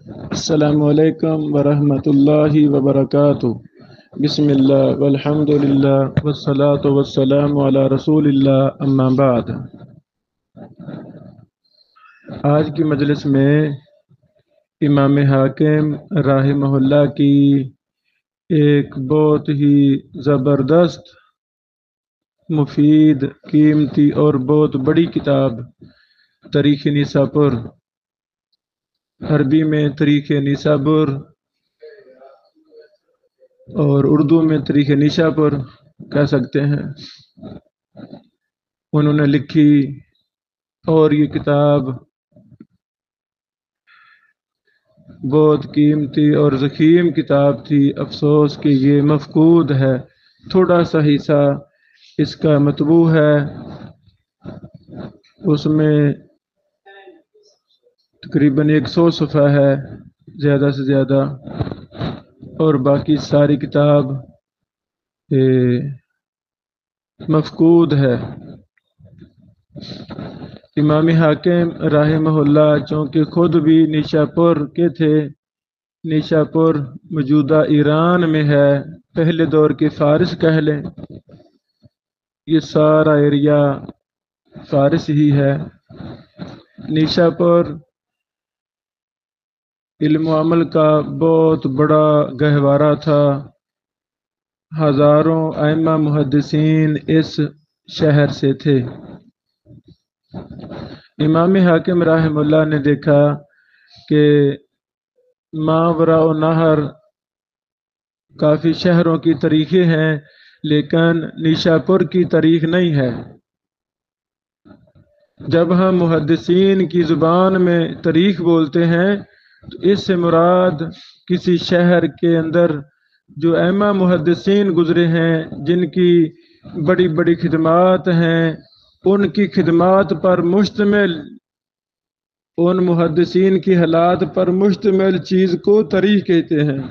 السلام علیکم ورحمۃ اللہ وبرکاتہ۔ بسم اللہ والحمد للہ والصلاة والسلام علی رسول اللہ، اما بعد۔ آج کی مجلس میں امام حاکم رحمہ اللہ کی ایک بہت ہی زبردست، مفید، قیمتی اور بہت بڑی کتاب تاریخ نیساپور، عربی میں تاریخ نیسابور اور اردو میں تاریخ نیشاپور کہہ سکتے ہیں، انہوں نے لکھی، اور یہ کتاب بہت قیمتی اور ضخیم کتاب تھی۔ افسوس کہ یہ مفقود ہے، تھوڑا سا حصہ اس کا مطبوع ہے، اس میں تقریباً 100 صفحہ ہے زیادہ سے زیادہ، اور باقی ساری کتاب مفقود ہے۔ امام حاکم رحمہ اللہ چونکہ خود بھی نیشاپور کے تھے، نیشاپور موجودہ ایران میں ہے، پہلے دور کے فارس کہہ لیں، یہ سارا ایریا فارس ہی ہے۔ نیشاپور علم و عمل کا بہت بڑا گہوارہ تھا، ہزاروں ائمہ محدثین اس شہر سے تھے۔ امام حاکم رحمہ اللہ نے دیکھا کہ ماوراء نہر کافی شہروں کی تاریخیں ہیں، لیکن نیشاپور کی تاریخ نہیں ہے۔ جب ہم محدثین کی زبان میں تاریخ بولتے ہیں تو اس سے مراد کسی شہر کے اندر جو ائمہ محدثین گزرے ہیں، جن کی بڑی بڑی خدمات ہیں، ان کی خدمات پر مشتمل، ان محدثین کی حالات پر مشتمل چیز کو تاریخ کہتے ہیں۔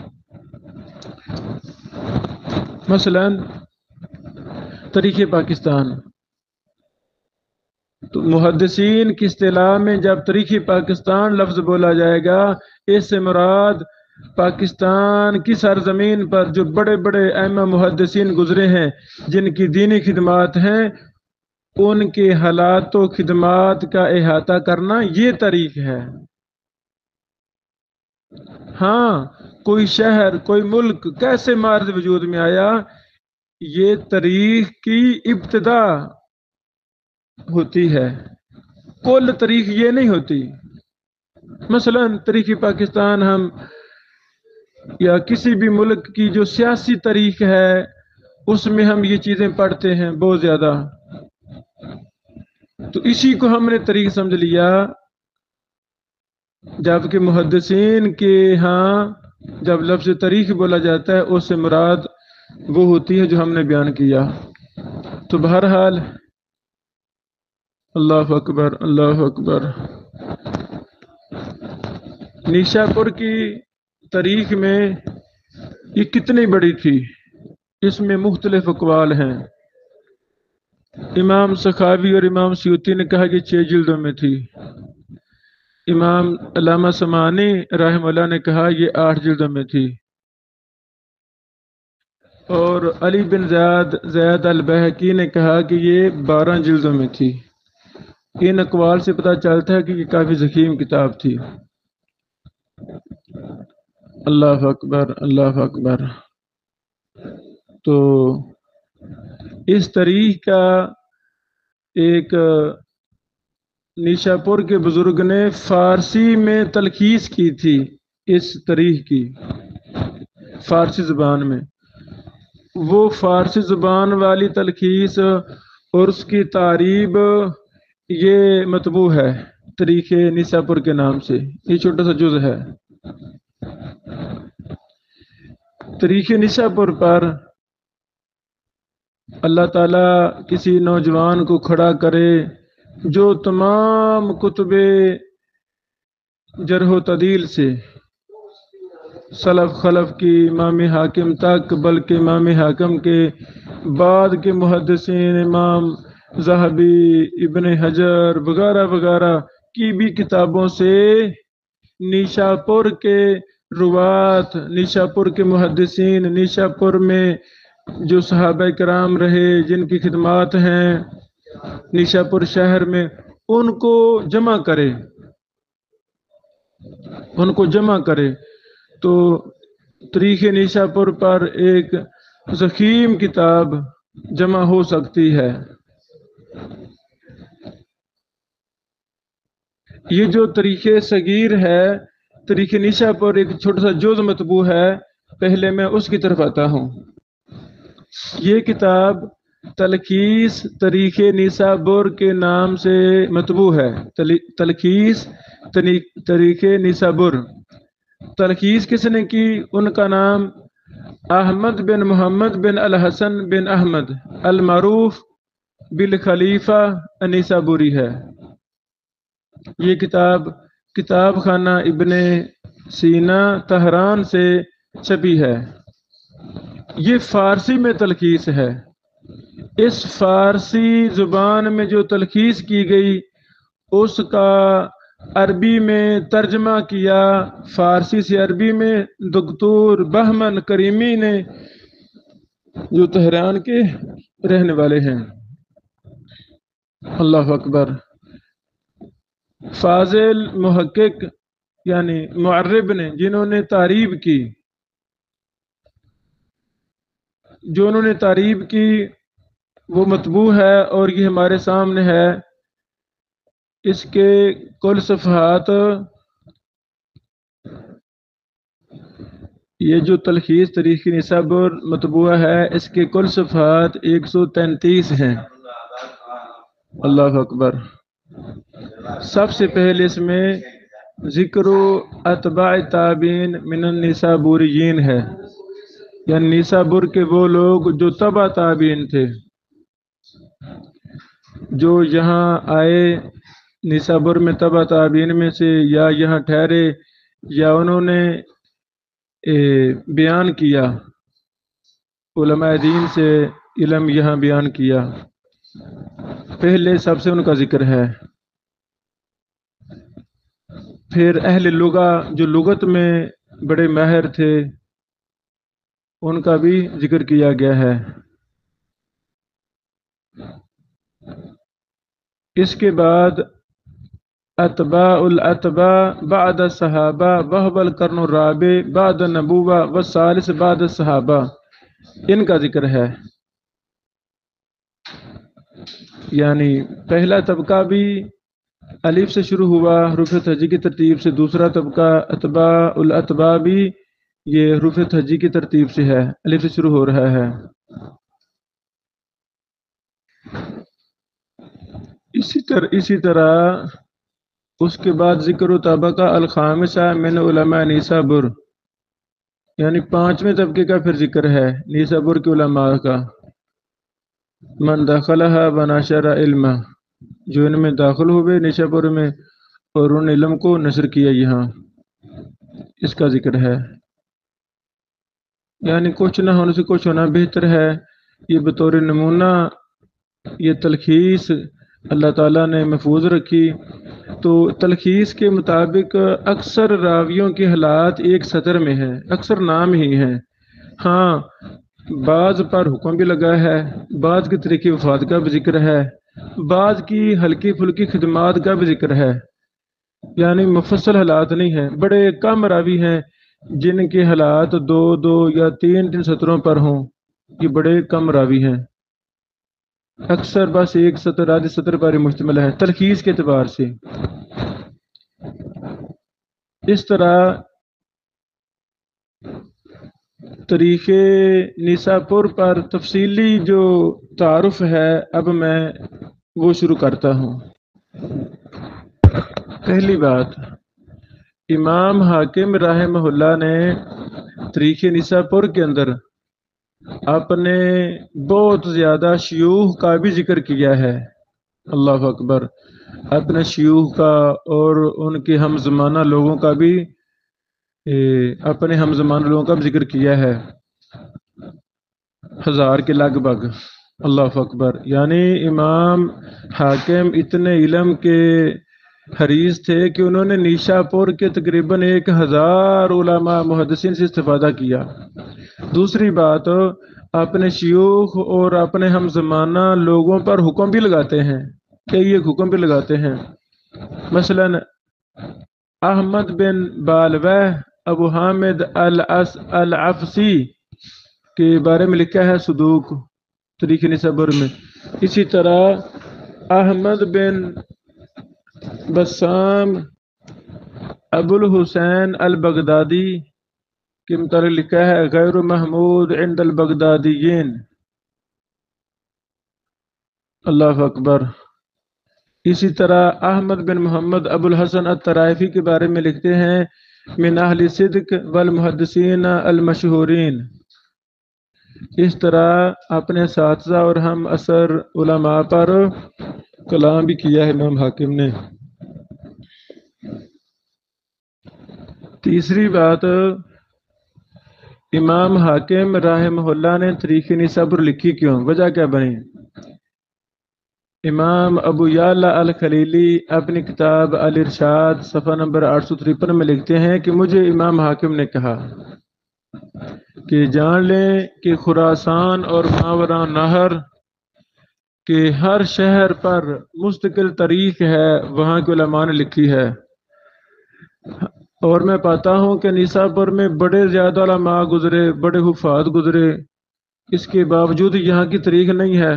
مثلا تاریخ پاکستان، تو محدثین کی اصطلاح میں جب تاریخ پاکستان لفظ بولا جائے گا، اس سے مراد پاکستان کی سرزمین پر جو بڑے بڑے ائمہ محدثین گزرے ہیں، جن کی دینی خدمات ہیں، ان کے حالات و خدمات کا احاطہ کرنا، یہ تاریخ ہے۔ ہاں، کوئی شہر، کوئی ملک کیسے مارد وجود میں آیا، یہ تاریخ کی ابتدا ہوتی ہے، کل تاریخ یہ نہیں ہوتی۔ مثلا تاریخ پاکستان ہم یا کسی بھی ملک کی جو سیاسی تاریخ ہے، اس میں ہم یہ چیزیں پڑھتے ہیں بہت زیادہ، تو اسی کو ہم نے تاریخ سمجھ لیا، جبکہ محدثین کے ہاں جب لفظ تاریخ بولا جاتا ہے، اس سے مراد وہ ہوتی ہے جو ہم نے بیان کیا۔ تو بہرحال اللہ اکبر، اللہ اکبر۔ نیشاپور کی تاریخ میں یہ کتنی بڑی تھی، اس میں مختلف اقوال ہیں۔ امام سخاوی اور امام سیوطی نے کہا کہ 6 جلدوں میں تھی، امام علامہ سمعانی رحمہ اللہ نے کہا یہ 8 جلدوں میں تھی، اور علی بن زیاد البہقی نے کہا کہ یہ 12 جلدوں میں تھی۔ ان اقوال سے پتہ چلتا ہے کہ یہ کافی ضخیم کتاب تھی۔ اللہ اکبر، اللہ اکبر۔ تو اس تاریخ کا ایک نیشاپور کے بزرگ نے فارسی میں تلخیص کی تھی، اس تاریخ کی فارسی زبان میں، وہ فارسی زبان والی تلخیص اور اس کی تعریب یہ مطبوع ہے تاریخ نیساپور کے نام سے، یہ چھوٹا سا جز ہے۔ تاریخ نیساپور پر اللہ تعالیٰ کسی نوجوان کو کھڑا کرے جو تمام کتب جرح و تعدیل سے، سلف خلف کی امام حاکم تک، بلکہ امام حاکم کے بعد کے محدثین، امام ذہبی، ابن حجر وغیرہ وغیرہ کی بھی کتابوں سے نیشاپور کے روات، نیشاپور کے محدثین، نیشاپور میں جو صحابہ کرام رہے جن کی خدمات ہیں نیشاپور شہر میں، ان کو جمع کرے، ان کو جمع کرے تو تاریخ نیشاپور پر ایک ضخیم کتاب جمع ہو سکتی ہے۔ یہ جو تاریخ صغیر ہے، تاریخ نیشاپور ایک چھوٹا سا جز مطبوع ہے، پہلے میں اس کی طرف آتا ہوں۔ یہ کتاب تلخیص تاریخ نیسابور کے نام سے مطبوع ہے۔ تلخیص تاریخ نیسابور، تلخیص کس نے کی؟ ان کا نام احمد بن محمد بن الحسن بن احمد المعروف بالخلیفہ نیسابوری ہے۔ یہ کتاب خانہ ابن سینا تہران سے چھپی ہے۔ یہ فارسی میں تلخیص ہے۔ اس فارسی زبان میں جو تلخیص کی گئی اس کا عربی میں ترجمہ کیا، فارسی سے عربی میں، دکتور بہمن کریمی نے، جو تہران کے رہنے والے ہیں۔ اللہ اکبر۔ فاضل محقق یعنی معرب نے، جنہوں نے تعریب کی، جو انہوں نے تعریب کی وہ مطبوع ہے اور یہ ہمارے سامنے ہے۔ اس کے کل صفحات، یہ جو تلخیص تاریخ نیسابور مطبوع ہے اس کے کل صفحات 133 ہیں۔ اللہ اکبر۔ سب سے پہلے اس میں ذکر اتباع تابعین من النیسابوریین ہے، یعنی نیسابور کے وہ لوگ جو تبع تابعین تھے، جو یہاں آئے نیسابور میں تبع تابعین میں سے، یا یہاں ٹھہرے، یا انہوں نے بیان کیا، علماء دین سے علم یہاں بیان کیا، پہلے سب سے ان کا ذکر ہے۔ پھر اہل لغہ جو لغت میں بڑے ماہر تھے ان کا بھی ذکر کیا گیا ہے۔ اس کے بعد اتباع الاتباع بعد الصحابہ وهو القرن الرابع بعد النبوہ والثالث بعد الصحابہ، ان کا ذکر ہے۔ یعنی پہلا طبقہ بھی الف سے شروع ہوا حروف تہجی کی ترتیب سے، دوسرا طبقہ اتباع الاتباع بھی یہ حروف تہجی کی ترتیب سے ہے، الف سے شروع ہو رہا ہے۔ اسی طرح اس کے بعد ذکر طبقہ الخامسہ من علماء نیسابور، یعنی پانچویں طبقے کا پھر ذکر ہے نیسابور کے علماء کا۔ من دخلها ونشر علما، جو ان میں داخل ہوئے نیشاپور میں اور ان علم کو نشر کیا، یہاں اس کا ذکر ہے۔ یعنی کچھ نہ ہونے سے کچھ ہونا بہتر ہے۔ یہ بطور نمونہ یہ تلخیص اللہ تعالیٰ نے محفوظ رکھی۔ تو تلخیص کے مطابق اکثر راویوں کے حالات ایک سطر میں ہیں، اکثر نام ہی ہیں۔ ہاں بعض پر حکم بھی لگا ہے، بعض کے طریقے وفات کا بھی ذکر ہے، بعض کی ہلکی پھلکی خدمات کا بھی ذکر ہے، یعنی مفصل حالات نہیں ہیں۔ بڑے کم راوی ہیں جن کے حالات دو دو یا تین سطروں پر ہوں، یہ بڑے کم راوی ہیں۔ اکثر بس ایک سطر آدھے سطر پر مشتمل ہے تلخیص کے اعتبار سے۔ اس طرح تاریخ نیساپور پر تفصیلی جو تعارف ہے اب میں وہ شروع کرتا ہوں۔ پہلی بات، امام حاکم رحمہ اللہ نے تاریخ نیساپور کے اندر اپنے بہت زیادہ شیوخ کا بھی ذکر کیا ہے۔ اللہ اکبر۔ اپنے شیوخ کا اور ان کے ہم زمانہ لوگوں کا بھی اپنے ہم زمانہ لوگوں کا بھی ذکر کیا ہے، 1000 کے لگ بھگ۔ اللہ اکبر۔ یعنی امام حاکم اتنے علم کے حریص تھے کہ انہوں نے نیشاپور کے تقریباً 1000 علماء محدثین سے استفادہ کیا۔ دوسری بات، اپنے شیوخ اور اپنے ہم زمانہ لوگوں پر حکم بھی لگاتے ہیں، کئی ایک حکم بھی لگاتے ہیں۔ مثلا احمد بن بالوہ ابو حامد العفسی کے بارے میں لکھا ہے صدوق تاریخ نسبر میں۔ اسی طرح احمد بن بسام ابو الحسین البغدادی کے متعلق لکھا ہے غیر محمود عند البغدادیین۔ اللہ اکبر۔ اسی طرح احمد بن محمد ابو الحسن الطرائفی کے بارے میں لکھتے ہیں من اہل صدق والمحدثین المشہورین۔ اس طرح اپنے اساتذہ اور ہم اثر علماء پر کلام بھی کیا ہے امام حاکم نے۔ تیسری بات، امام حاکم رحمہ اللہ نے تاریخ نسبر لکھی کیوں، وجہ کیا بنی؟ امام ابو یعلا الخلیلی اپنی کتاب الارشاد صفحہ نمبر 853 میں لکھتے ہیں کہ مجھے امام حاکم نے کہا کہ جان لیں کہ خراسان اور ماوراء نہر کے ہر شہر پر مستقل تاریخ ہے، وہاں کے علماء نے لکھی ہے، اور میں پاتا ہوں کہ نیساپور میں بڑے زیادہ علماء گزرے، بڑے حفاظ گزرے، اس کے باوجود یہاں کی تاریخ نہیں ہے۔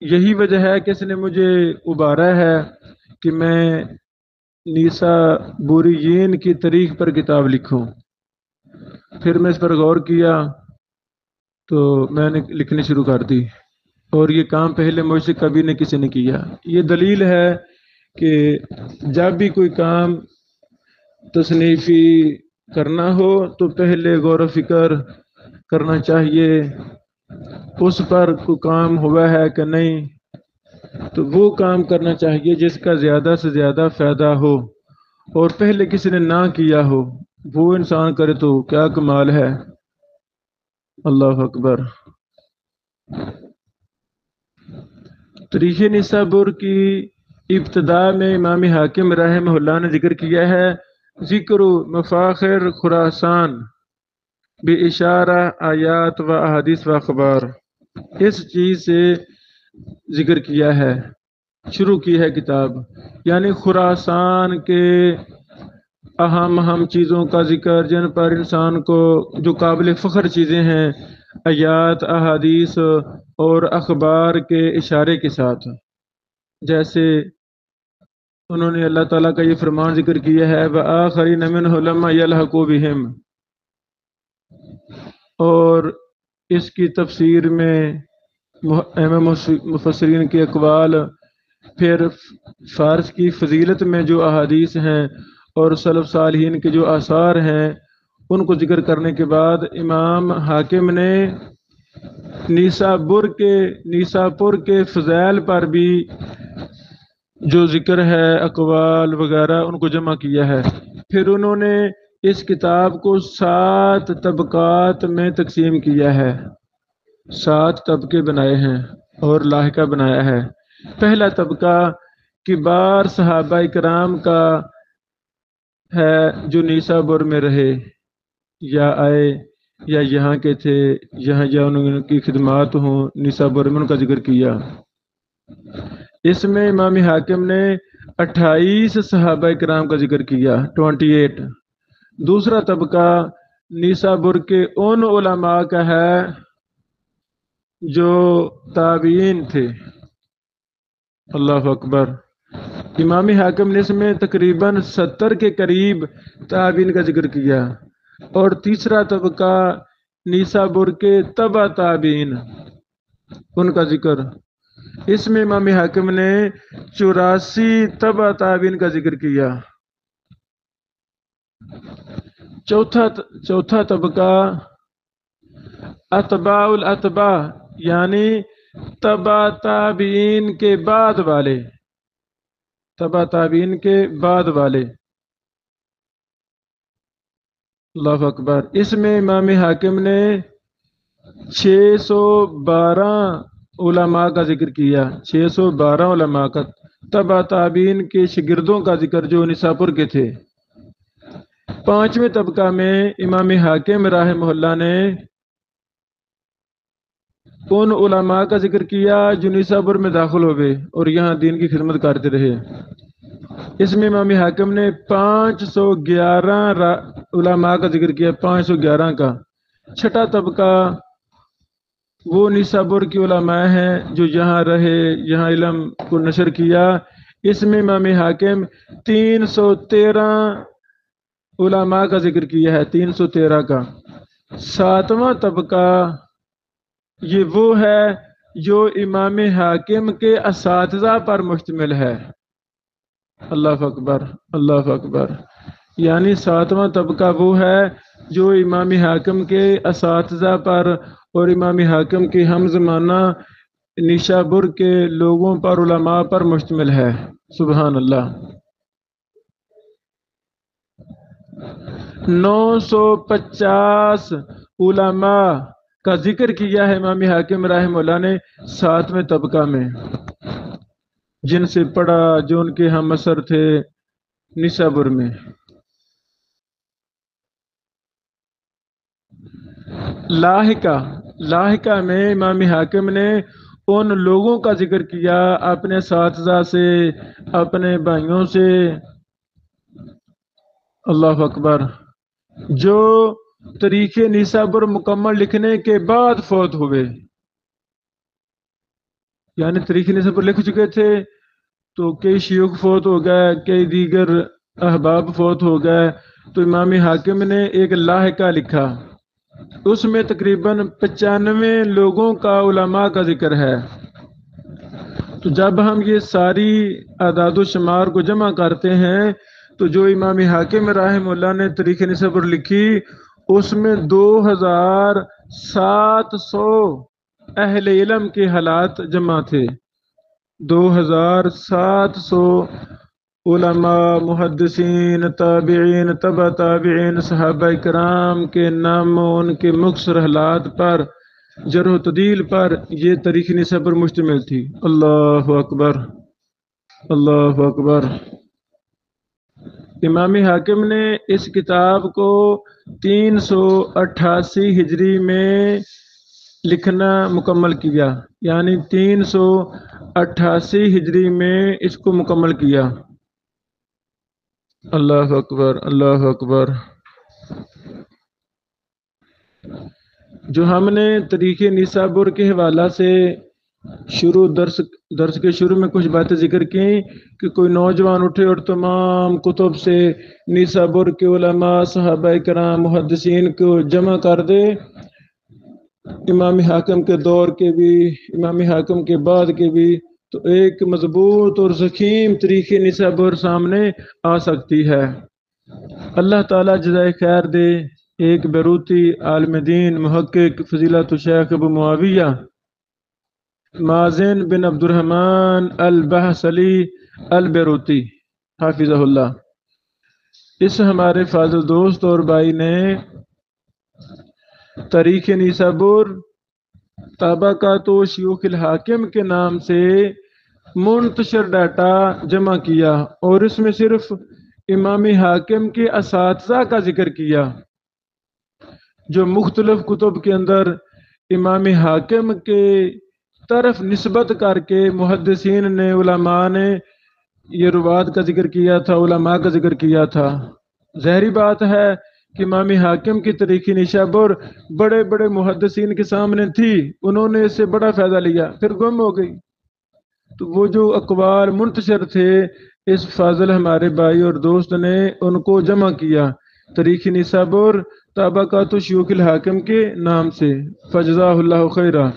یہی وجہ ہے کہ اس نے مجھے ابھارا ہے کہ میں نیسابوریین کی تاریخ پر کتاب لکھوں۔ پھر میں اس پر غور کیا تو میں نے لکھنی شروع کر دی، اور یہ کام پہلے مجھ سے کبھی نہ کسی نے کیا۔ یہ دلیل ہے کہ جب بھی کوئی کام تصنیفی کرنا ہو تو پہلے غور و فکر کرنا چاہیے، اس پر کوئی کام ہوا ہے کہ نہیں، تو وہ کام کرنا چاہیے جس کا زیادہ سے زیادہ فائدہ ہو، اور پہلے کسی نے نہ کیا ہو وہ انسان کرے تو کیا کمال ہے۔ اللہ اکبر۔ تاریخ نسابور کی ابتدا میں امام حاکم رحمہ اللہ نے ذکر کیا ہے ذکر مفاخر خراسان بے اشارہ آیات و احادیث و اخبار، اس چیز سے ذکر کیا ہے، شروع کی ہے کتاب، یعنی خراسان کے اہم چیزوں کا ذکر جن پر انسان کو جو قابل فخر چیزیں ہیں، آیات احادیث اور اخبار کے اشارے کے ساتھ، جیسے انہوں نے اللہ تعالیٰ کا یہ فرمان ذکر کیا ہے وَآخَرِينَ مِنْهُ لَمَّا يَلْحَقُوا بِهِمْ، اور اس کی تفسیر میں مفسرین کے اقوال، پھر فارس کی فضیلت میں جو احادیث ہیں اور سلف صالحین کے جو آثار ہیں ان کو ذکر کرنے کے بعد امام حاکم نے نیساپور کے فضائل پر بھی جو ذکر ہے اقوال وغیرہ ان کو جمع کیا ہے۔ پھر انہوں نے اس کتاب کو 7 طبقات میں تقسیم کیا ہے، 7 طبقے بنائے ہیں اور لاحقہ بنایا ہے۔ پہلا طبقہ کبار صحابہ کرام کا ہے جو نیسابور میں رہے یا آئے یا یہاں کے تھے، یہاں یا ان کی خدمات ہوں نیسابور میں، ان کا ذکر کیا۔ اس میں امام حاکم نے 28 صحابہ کرام کا ذکر کیا، 28۔ دوسرا طبقہ نیسابور کے ان علماء کا ہے جو تابعین تھے۔ اللہ اکبر۔ امام حاکم نے اس میں تقریباً 70 کے قریب تابعین کا ذکر کیا، اور تیسرا طبقہ نیسابور کے تبع تابعین، ان کا ذکر، اس میں امام حاکم نے 84 تبع تابعین کا ذکر کیا۔ چوتھا طبقہ اتباع الاتباع، یعنی تبع تابعین کے بعد والے، تبع تابعین کے بعد والے۔ اللہ اکبر۔ اس میں امام حاکم نے 612 علماء کا ذکر کیا، 612 علماء کا تبع تابعین کے شاگردوں کا ذکر جو نساپور کے تھے۔ پانچویں طبقہ میں امام حاکم رحمہ اللہ نے ان علماء کا ذکر کیا جو نساپور میں داخل ہو گئے اور یہاں دین کی خدمت کرتے رہے۔ اس میں امام حاکم نے 511 علماء کا ذکر کیا، 511 کا۔ چھٹا طبقہ وہ نساپور کی علماء ہیں جو یہاں رہے، یہاں علم کو نشر کیا۔ اس میں امام حاکم 313 علماء کا ذکر کیا ہے، 313 کا۔ ساتواں طبقہ یہ وہ ہے جو امام حاکم کے اساتذہ پر مشتمل ہے۔ اللہ اکبر، اللہ اکبر۔ یعنی ساتواں طبقہ وہ ہے جو امام حاکم کے اساتذہ پر اور امام حاکم کے ہم زمانہ نشابور کے لوگوں پر، علماء پر مشتمل ہے۔ سبحان اللہ۔ 950 علماء کا ذکر کیا ہے امام حاکم رحمہ اللہ نے ساتویں طبقہ میں، جن سے پڑھا، جو ان کے ہم اثر تھے نسابور میں۔ لاحقہ میں امام حاکم نے ان لوگوں کا ذکر کیا اپنے اساتذہ سے، اپنے بھائیوں سے، اللہ اکبر، جو تاریخ نسابور مکمل لکھنے کے بعد فوت ہوئے۔ یعنی تاریخ نسابور لکھ چکے تھے تو کئی شیوخ فوت ہو گئے، کئی دیگر احباب فوت ہو گئے، تو امام حاکم نے ایک لاحقہ لکھا، اس میں تقریباً 95 لوگوں کا، علماء کا ذکر ہے۔ تو جب ہم یہ ساری اعداد و شمار کو جمع کرتے ہیں تو جو امام حاکم رحمہ اللہ نے تاریخ نسابور لکھی، اس میں 2700 اہل علم کے حالات جمع تھے۔ 2700 علماء، محدثین، تابعین، تبع تابعین، صحابہ کرام کے ناموں، ان کے مختصر حالات پر، جرح و تعدیل پر یہ تاریخ نسابور مشتمل تھی۔ اللہ اکبر، اللہ اکبر۔ امام حاکم نے اس کتاب کو 388 ہجری میں لکھنا مکمل کیا، یعنی 388 ہجری میں اس کو مکمل کیا۔ اللہ اکبر، اللہ اکبر۔ جو ہم نے تاریخ نسابور کے حوالہ سے درس کے شروع میں کچھ باتیں ذکر کی کہ کوئی نوجوان اٹھے اور تمام کتب سے نسابور کے علماء، صحابہ کرام، محدثین کو جمع کر دے، امام حاکم کے دور کے بھی، امام حاکم کے بعد کے بھی، تو ایک مضبوط اور ضخیم تاریخ نسابور سامنے آ سکتی ہے۔ اللہ تعالیٰ جزائے خیر دے۔ ایک بیروتی عالم دین، محقق، فضیلت الشیخ ابو معاویہ مازن بن عبد الرحمن البحثلی البیروتی حافظہ اللہ، اس ہمارے فاضل دوست اور بھائی نے تاریخ نسابور طبقات و شیوخ الحاکم کے نام سے منتشر ڈاٹا جمع کیا، اور اس میں صرف امام حاکم کے اساتذہ کا ذکر کیا، جو مختلف کتب کے اندر امام حاکم کے طرف نسبت کر کے محدثین نے، علماء نے یہ روایت کا ذکر کیا تھا، علماء کا ذکر کیا تھا۔ ظاہری بات ہے کہ امام حاکم کی تاریخ نسابور بڑے بڑے محدثین کے سامنے تھی، انہوں نے اس سے بڑا فائدہ لیا، پھر گم ہو گئی۔ تو وہ جو اقوال منتشر تھے، اس فاضل ہمارے بھائی اور دوست نے ان کو جمع کیا تاریخ نسابور طبقات شیوخ الحاکم کے نام سے، فجزاہ اللہ خیرہ۔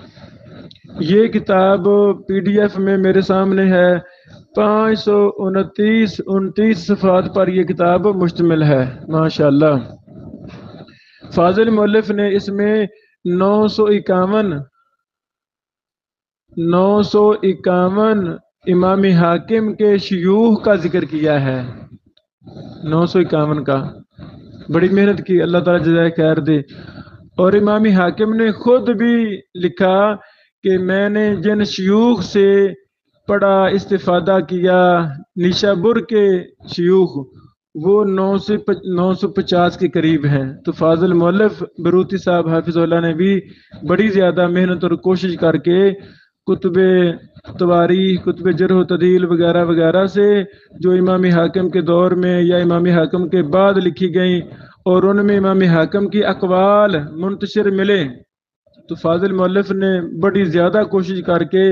یہ کتاب PDF میں میرے سامنے ہے، 529 صفحات پر یہ کتاب مشتمل ہے، ماشاءاللہ۔ فاضل مؤلف نے اس میں 951 امام حاکم کے شیوخ کا ذکر کیا ہے، 951 کا۔ بڑی محنت کی، اللہ تعالیٰ جزائے خیر دے۔ اور امام حاکم نے خود بھی لکھا کہ میں نے جن شیوخ سے پڑا استفادہ کیا نیشابور کے شیوخ وہ 950 کے قریب ہیں. تو فاضل مولف بروتی صاحب حافظ اللہ نے بھی بڑی زیادہ محنت اور کوشش کر کے کتب تواریخ کتب جرح و تعدیل وغیرہ وغیرہ سے جو امام حاکم کے دور میں یا امام حاکم کے بعد لکھی گئیں اور ان میں امام حاکم کی اقوال منتشر ملے، تو فاضل مؤلف نے بڑی زیادہ کوشش کر کے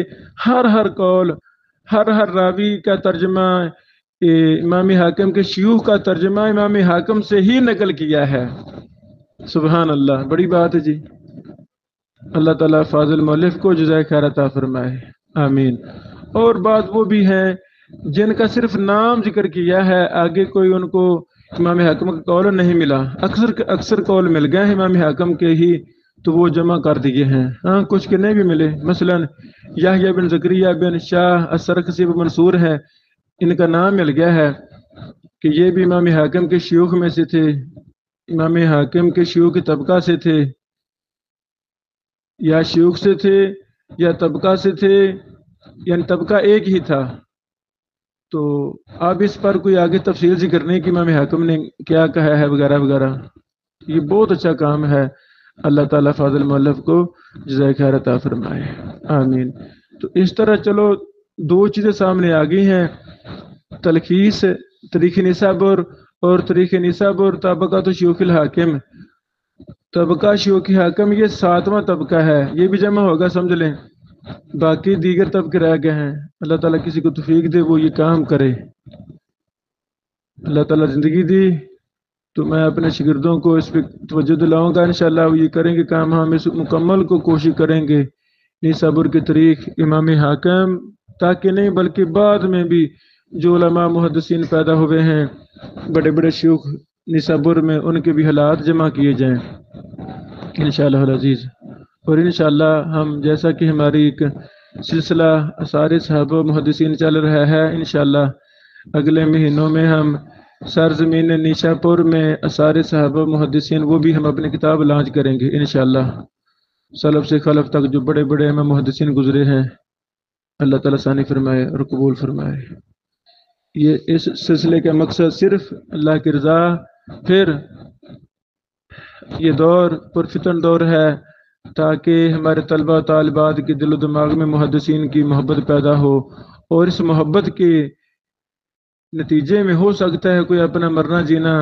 ہر قول ہر راوی کا ترجمہ امام حاکم کے شیوخ کا ترجمہ امام حاکم سے ہی نقل کیا ہے. سبحان اللہ، بڑی بات ہے جی. اللہ تعالیٰ فاضل مؤلف کو جزائے خیر عطا فرمائے، آمین. اور بعض وہ بھی ہیں جن کا صرف نام ذکر کیا ہے، آگے کوئی ان کو امام حاکم کا قول نہیں ملا. اکثر قول مل گئے ہیں امام حاکم کے ہی، تو وہ جمع کر دیے ہیں. ہاں کچھ کے نہیں بھی ملے، مثلا یحییٰ بن زکریا بن شاہ السرخسی منصور ہے، ان کا نام مل گیا ہے کہ یہ بھی امام حاکم کے شیوخ میں سے تھے، امام حاکم کے شیوخ کے طبقہ سے تھے، یا شیوخ سے تھے یا طبقہ سے تھے، یعنی طبقہ ایک ہی تھا. تو اب اس پر کوئی آگے تفصیل ذکر نہیں کہ امام حاکم نے کیا کہا ہے وغیرہ وغیرہ. یہ بہت اچھا کام ہے. اللہ تعالیٰ فاضل مؤلف کو جزائے خیر عطا فرمائے، آمین. تو اس طرح چلو دو چیزیں سامنے آ گئی ہیں، تلخیص تاریخ نیسابور اور تاریخ نیسابور طبقات شیوخ الحاکم. طبقہ شیوخ حاکم یہ 7واں طبقہ ہے، یہ بھی جمع ہوگا سمجھ لیں. باقی دیگر طبقے رہ گئے ہیں. اللہ تعالیٰ کسی کو توفیق دے وہ یہ کام کرے. اللہ تعالیٰ زندگی دی تو میں اپنے شاگردوں کو اس پہ توجہ دلاؤں گا، انشاءاللہ وہ یہ کریں گے کام، ہم اس مکمل کو کوشش کریں گے. نیسابور کی تاریخ امام حاکم تاکہ نہیں بلکہ بعد میں بھی جو علماء محدثین پیدا ہوئے ہیں بڑے بڑے شیوخ نیسابور میں، ان کے بھی حالات جمع کیے جائیں انشاءاللہ العزیز. اور انشاءاللہ ہم جیسا کہ ہماری ایک سلسلہ آثار صحابہ محدثین چل رہا ہے، انشاءاللہ اگلے مہینوں میں ہم سرزمین نیشاپور میں آثار صحابہ محدثین وہ بھی ہم اپنی کتاب لانچ کریں گے انشاءاللہ. سلف سے خلف تک جو بڑے بڑے امام محدثین گزرے ہیں اللہ تعالیٰ ثانی فرمائے اور قبول فرمائے. یہ اس سلسلے کا مقصد صرف اللہ کی رضا، پھر یہ دور پرفتن دور ہے تاکہ ہمارے طلبہ طالبات کے دل و دماغ میں محدثین کی محبت پیدا ہو، اور اس محبت کے نتیجے میں ہو سکتا ہے کوئی اپنا مرنا جینا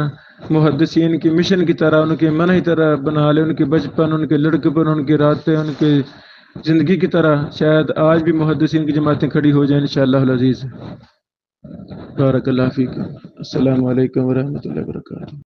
محدثین کی مشن کی طرح، ان کے منہج طرح بنا لے، ان کے بچپن، ان کے لڑکپن، ان کے راتیں، ان کے زندگی کی طرح شاید آج بھی محدثین کی جماعتیں کھڑی ہو جائیں انشاءاللہ العزیز. بارک اللہ فیکم. السلام علیکم ورحمۃ اللہ وبرکاتہ.